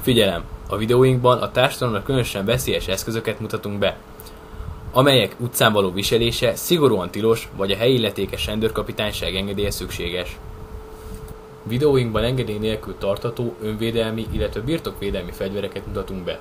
Figyelem! A videóinkban a társadalomra különösen veszélyes eszközöket mutatunk be, amelyek utcán való viselése szigorúan tilos, vagy a helyi illetékes rendőrkapitányság engedélye szükséges. Videóinkban engedély nélkül tartható, önvédelmi, illetve birtokvédelmi fegyvereket mutatunk be.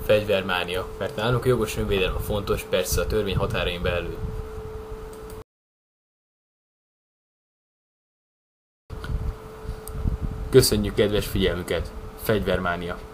Fegyvermánia, mert nálunk a jogos önvédelem a fontos, persze a törvény határain belül. Köszönjük kedves figyelmüket! Fegyvermánia!